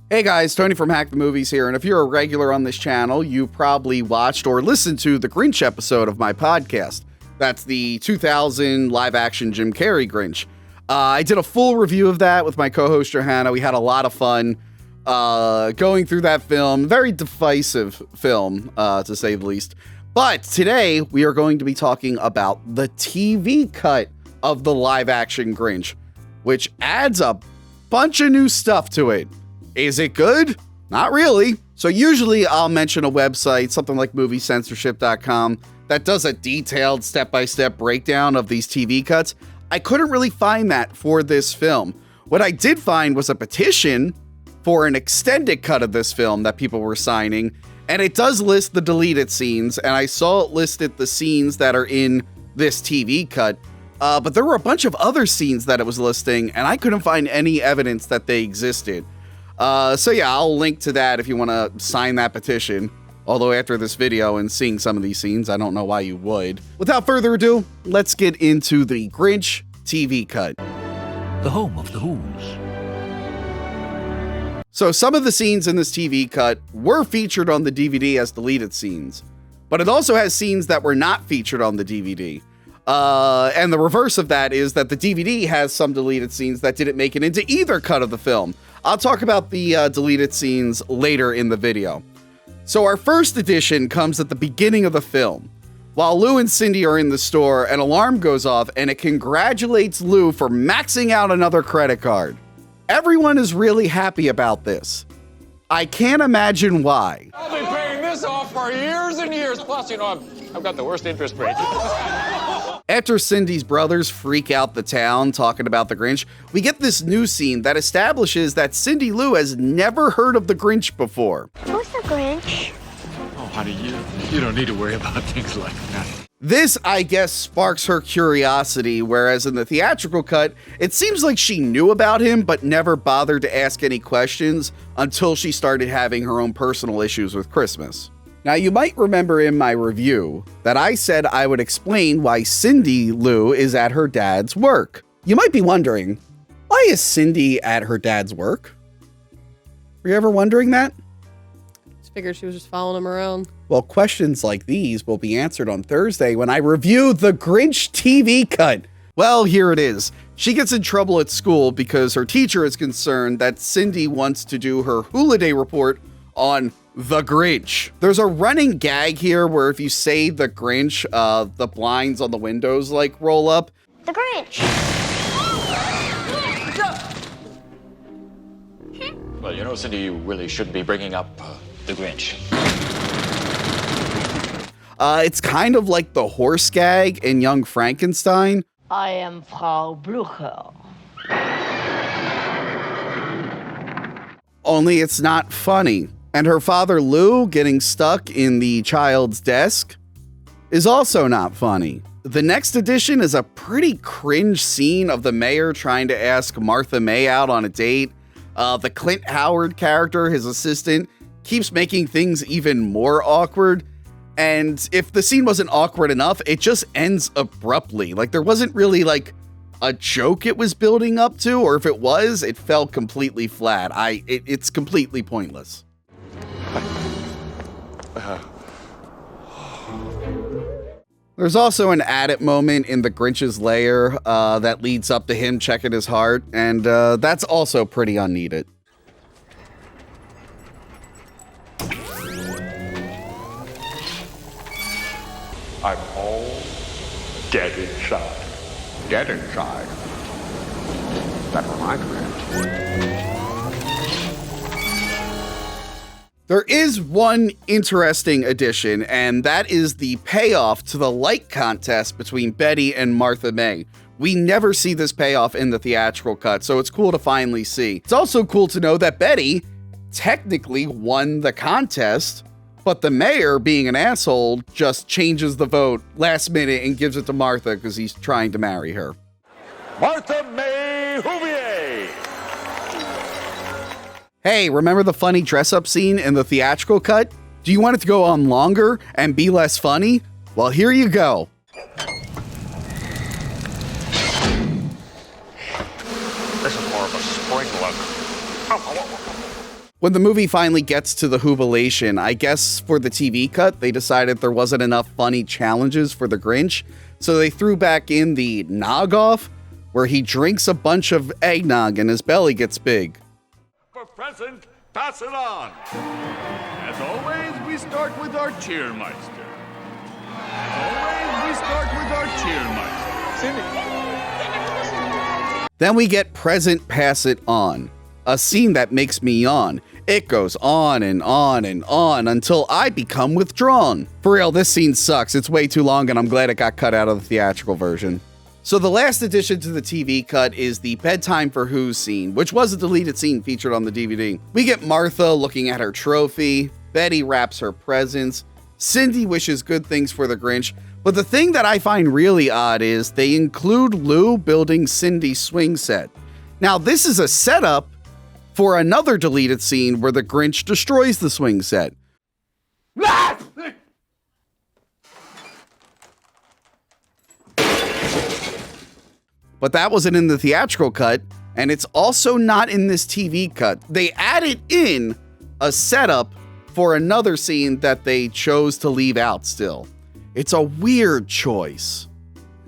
Hey guys, Tony from Hack the Movies here, and if you're a regular on this channel, you probably watched or listened to the Grinch episode of my podcast. That's the 2000 live-action Jim Carrey Grinch. I did a full review of that with my co-host Johanna. We had a lot of fun going through that film. Very divisive film, to say the least. But today, we are going to be talking about the TV cut of the live-action Grinch, which adds a bunch of new stuff to it. Is it good? Not really. So usually I'll mention a website, something like moviecensorship.com, that does a detailed step-by-step breakdown of these TV cuts. I couldn't really find that for this film. What I did find was a petition for an extended cut of this film that people were signing, and it does list the deleted scenes, and I saw it listed the scenes that are in this TV cut, but there were a bunch of other scenes that it was listing, and I couldn't find any evidence that they existed. So yeah, I'll link to that if you want to sign that petition. Although after this video and seeing some of these scenes, I don't know why you would. Without further ado, let's get into the Grinch TV cut. The home of the Who's. So some of the scenes in this TV cut were featured on the DVD as deleted scenes, but it also has scenes that were not featured on the DVD. And the reverse of that is that the DVD has some deleted scenes that didn't make it into either cut of the film. I'll talk about the deleted scenes later in the video. So our first edition comes at the beginning of the film. While Lou and Cindy are in the store, an alarm goes off and it congratulates Lou for maxing out another credit card. Everyone is really happy about this. I can't imagine why. I'll be paying this off for years and years. Plus, you know, I've got the worst interest rate. After Cindy's brothers freak out the town talking about the Grinch, we get this new scene that establishes that Cindy Lou has never heard of the Grinch before. Who's the Grinch? Oh, honey, you don't need to worry about things like that. This, I guess, sparks her curiosity, whereas in the theatrical cut, it seems like she knew about him but never bothered to ask any questions until she started having her own personal issues with Christmas. Now, you might remember in my review that I said I would explain why Cindy Lou is at her dad's work. You might be wondering, why is Cindy at her dad's work? Were you ever wondering that? Just figured she was just following him around. Well, questions like these will be answered on Thursday when I review the Grinch TV cut. Well, here it is. She gets in trouble at school because her teacher is concerned that Cindy wants to do her holiday report on the Grinch. There's a running gag here where if you say the Grinch, the blinds on the windows like roll up. The Grinch. Well, you know, Cindy, you really shouldn't be bringing up the Grinch. It's kind of like the horse gag in Young Frankenstein. I am Frau Blucher. Only it's not funny. And her father Lou getting stuck in the child's desk is also not funny. The next edition is a pretty cringe scene of the mayor trying to ask Martha May out on a date. The Clint Howard character, his assistant, keeps making things even more awkward. And if the scene wasn't awkward enough, it just ends abruptly. Like there wasn't really like a joke it was building up to, or if it was, it fell completely flat. It's completely pointless. There's also an added moment in the Grinch's lair that leads up to him checking his heart, and that's also pretty unneeded. I'm all dead inside. Dead inside? That reminds me. There is one interesting addition, and that is the payoff to the light contest between Betty and Martha May. We never see this payoff in the theatrical cut, so it's cool to finally see. It's also cool to know that Betty technically won the contest, but the mayor, being an asshole, just changes the vote last minute and gives it to Martha because he's trying to marry her. Martha May Huvier! Hey, remember the funny dress-up scene in the theatrical cut? Do you want it to go on longer and be less funny? Well, here you go. This is more of a spring look. When the movie finally gets to the Whobilation, I guess for the TV cut, they decided there wasn't enough funny challenges for the Grinch, so they threw back in the Nog Off, where he drinks a bunch of eggnog and his belly gets big. For present, pass it on. As always, we start with our cheermeister. Then we get Present Pass It On, a scene that makes me yawn. It goes on and on and on until I become withdrawn. For real, this scene sucks. It's way too long and I'm glad it got cut out of the theatrical version. So the last addition to the TV cut is the Bedtime for Who scene, which was a deleted scene featured on the DVD. We get Martha looking at her trophy, Betty wraps her presents, Cindy wishes good things for the Grinch, but the thing that I find really odd is they include Lou building Cindy's swing set. Now this is a setup for another deleted scene where the Grinch destroys the swing set. But that wasn't in the theatrical cut, and it's also not in this TV cut. They added in a setup for another scene that they chose to leave out still. It's a weird choice.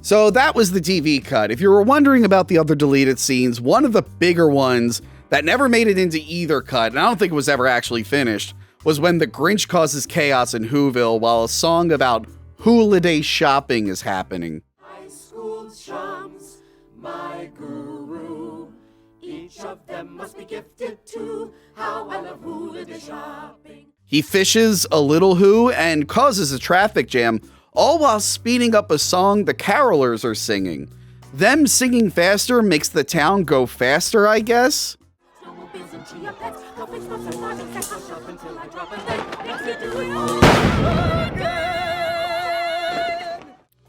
So that was the TV cut. If you were wondering about the other deleted scenes, one of the bigger ones that never made it into either cut, and I don't think it was ever actually finished, was when the Grinch causes chaos in Whoville while a song about holiday shopping is happening. High school chums, my guru, each of them must be gifted to how I love holiday shopping. He fishes a little who and causes a traffic jam, all while speeding up a song the carolers are singing. Them singing faster makes the town go faster, I guess?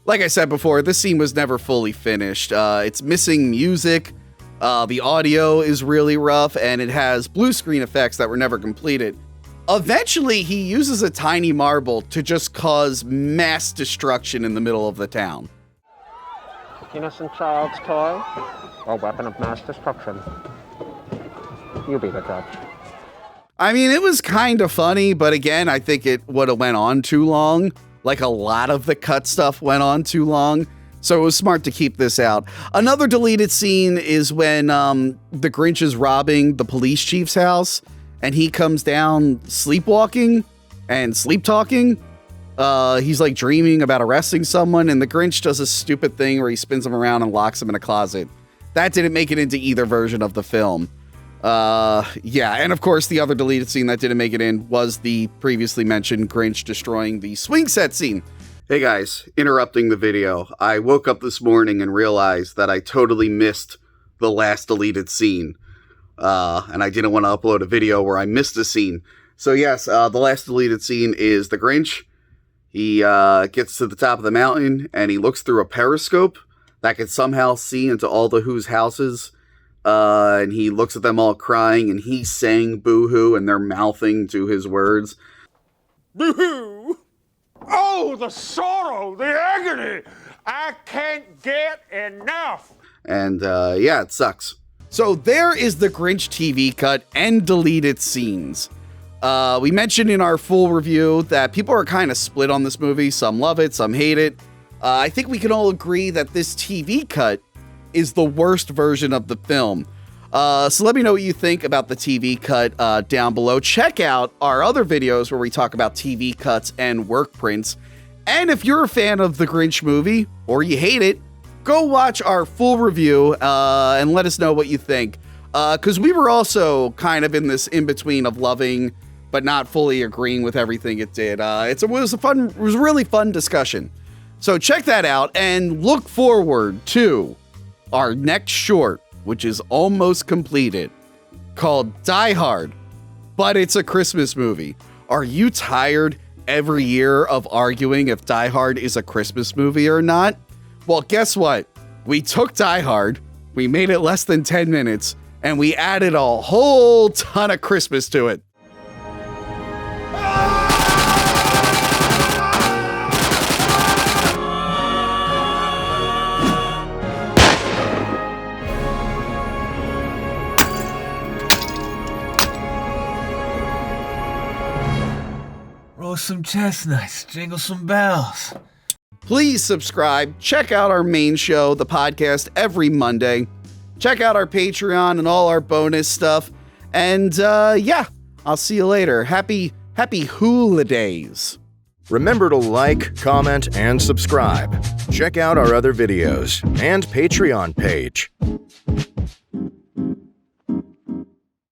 Like I said before, this scene was never fully finished. It's missing music, the audio is really rough, and it has blue screen effects that were never completed. Eventually, he uses a tiny marble to just cause mass destruction in the middle of the town. Innocent child's toy or weapon of mass destruction. You be the judge. I mean, it was kind of funny, but again, I think it would have went on too long. Like a lot of the cut stuff went on too long, so it was smart to keep this out. Another deleted scene is when the Grinch is robbing the police chief's house, and he comes down sleepwalking and sleep talking. He's like dreaming about arresting someone, and the Grinch does a stupid thing where he spins him around and locks him in a closet. That didn't make it into either version of the film. Yeah, and of course the other deleted scene that didn't make it in was the previously mentioned Grinch destroying the swing set scene. Hey guys, interrupting the video. I woke up this morning and realized that I totally missed the last deleted scene. And I didn't want to upload a video where I missed a scene. So yes, the last deleted scene is the Grinch. He gets to the top of the mountain and he looks through a periscope that can somehow see into all the Who's houses. And he looks at them all crying and he's saying boo-hoo and they're mouthing to his words. Boo-hoo! Oh, the sorrow, the agony! I can't get enough! And yeah, it sucks. So there is the Grinch TV cut and deleted scenes. We mentioned in our full review that people are kind of split on this movie. Some love it, some hate it. I think we can all agree that this TV cut is the worst version of the film. So let me know what you think about the TV cut down below. Check out our other videos where we talk about TV cuts and work prints. And if you're a fan of the Grinch movie or you hate it, go watch our full review and let us know what you think. Because we were also kind of in this in-between of loving but not fully agreeing with everything it did. It was a really fun discussion. So check that out and look forward to our next short, which is almost completed, called Die Hard, but it's a Christmas movie. Are you tired every year of arguing if Die Hard is a Christmas movie or not? Well, guess what? We took Die Hard, we made it less than 10 minutes, and we added a whole ton of Christmas to it. Roast some chestnuts, jingle some bells. Please subscribe. Check out our main show, the podcast, every Monday. Check out our Patreon and all our bonus stuff. And yeah, I'll see you later. Happy holidays. Remember to like, comment, and subscribe. Check out our other videos and Patreon page.